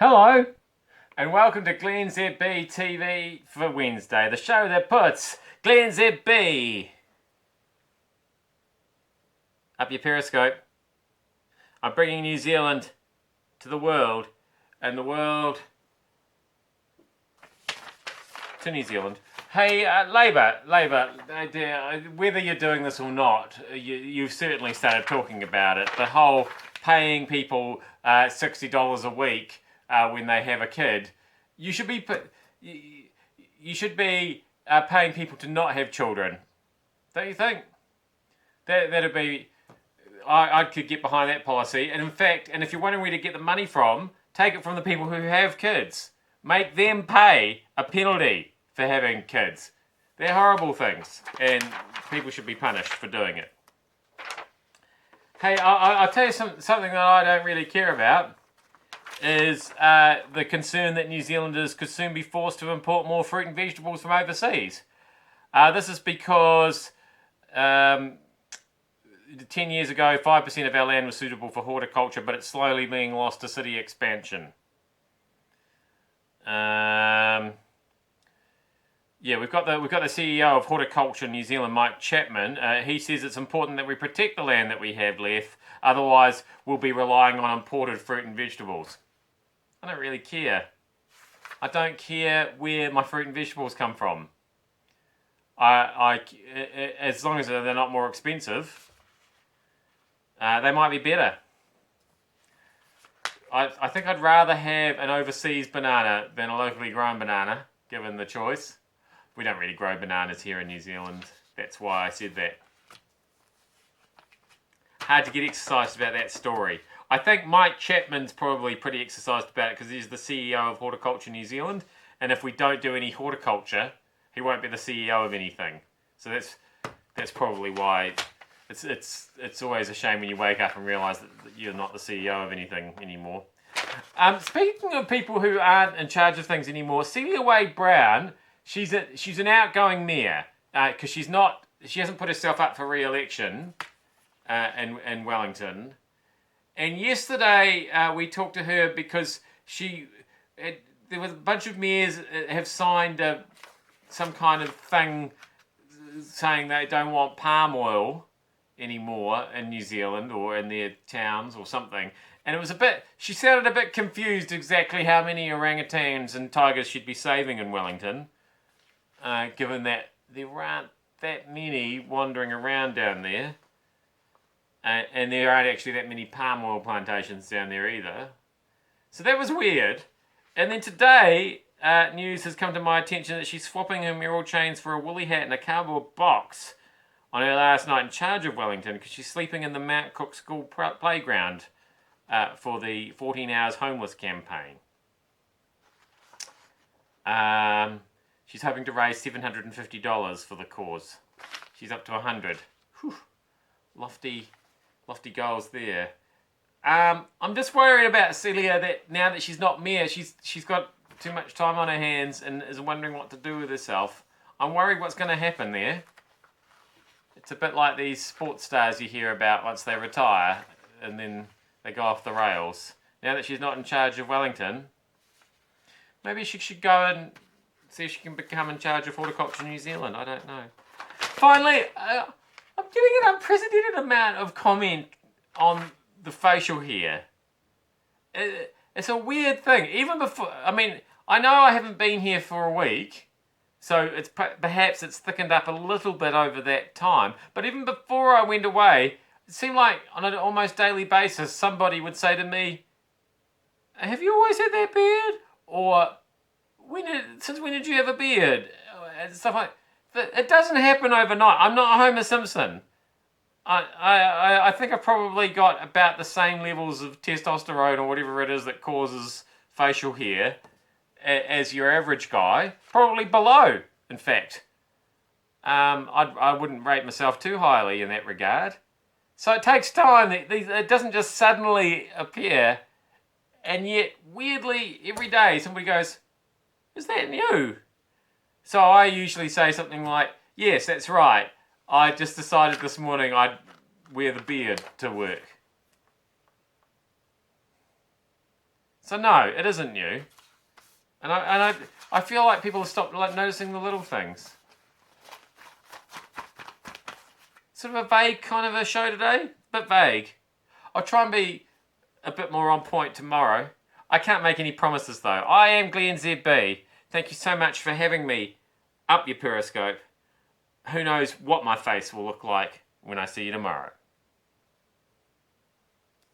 Hello, and welcome to glennzb TV for Wednesday, the show that puts glennzb up your Periscope. I'm bringing New Zealand to the world, and the world to New Zealand. Hey, Labour, whether you're doing this or not, you've certainly started talking about it. The whole paying people $60 a week when they have a kid. You should be paying people to not have children. Don't you think? That'd be. I could get behind that policy. And in fact, and if you're wondering where to get the money from, take it from the people who have kids. Make them pay a penalty for having kids. They're horrible things, and people should be punished for doing it. Hey, I'll tell you something that I don't really care about is the concern that New Zealanders could soon be forced to import more fruit and vegetables from overseas. This is because 10 years ago, 5% of our land was suitable for horticulture, but it's slowly being lost to city expansion. Yeah, we've got the CEO of Horticulture New Zealand, Mike Chapman. He says it's important that we protect the land that we have left, otherwise we'll be relying on imported fruit and vegetables. I don't really care. I don't care where my fruit and vegetables come from. As long as they're not more expensive, they might be better. I think I'd rather have an overseas banana than a locally grown banana, given the choice. We don't really grow bananas here in New Zealand. That's why I said that. Hard to get exercised about that story. I think Mike Chapman's probably pretty exercised about it because he's the CEO of Horticulture New Zealand. And if we don't do any horticulture, he won't be the CEO of anything. So that's probably why it's always a shame when you wake up and realise that you're not the CEO of anything anymore. Speaking of people who aren't in charge of things anymore, Celia Wade-Brown, she's an outgoing mayor because she hasn't put herself up for re-election in Wellington. And yesterday we talked to her because there was a bunch of mayors have signed some kind of thing saying they don't want palm oil anymore in New Zealand or in their towns or something. And it was she sounded a bit confused exactly how many orangutans and tigers she'd be saving in Wellington, given that there aren't that many wandering around down there. And there aren't actually that many palm oil plantations down there either. So that was weird. And then today, news has come to my attention that she's swapping her mayoral chains for a woolly hat and a cardboard box on her last night in charge of Wellington because she's sleeping in the Mount Cook School playground for the 14 Hours Homeless campaign. She's hoping to raise $750 for the cause. She's up to $100. Whew. Lofty goals there. I'm just worried about Celia that now that she's not mayor, she's got too much time on her hands and is wondering what to do with herself. I'm worried what's going to happen there. It's a bit like these sports stars you hear about once they retire and then they go off the rails. Now that she's not in charge of Wellington, maybe she should go and see if she can become in charge of Horticulture New Zealand. I don't know. Finally, I'm getting an unprecedented amount of comment on the facial hair. It's a weird thing. Even before, I know I haven't been here for a week, so perhaps it's thickened up a little bit over that time. But even before I went away, it seemed like on an almost daily basis, somebody would say to me, "Have you always had that beard?" Or since when did you have a beard? And stuff like that. It doesn't happen overnight. I'm not Homer Simpson. I think I've probably got about the same levels of testosterone or whatever it is that causes facial hair as your average guy. Probably below, in fact. I wouldn't rate myself too highly in that regard. So it takes time. It doesn't just suddenly appear. And yet, weirdly, every day somebody goes, "Is that new?" So I usually say something like, "Yes, that's right. I just decided this morning I'd wear the beard to work." So no, it isn't new. And I feel like people have stopped noticing the little things. Sort of a vague kind of a show today. A bit vague. I'll try and be a bit more on point tomorrow. I can't make any promises though. I am glennzb. Thank you so much for having me up your Periscope. Who knows what my face will look like when I see you tomorrow.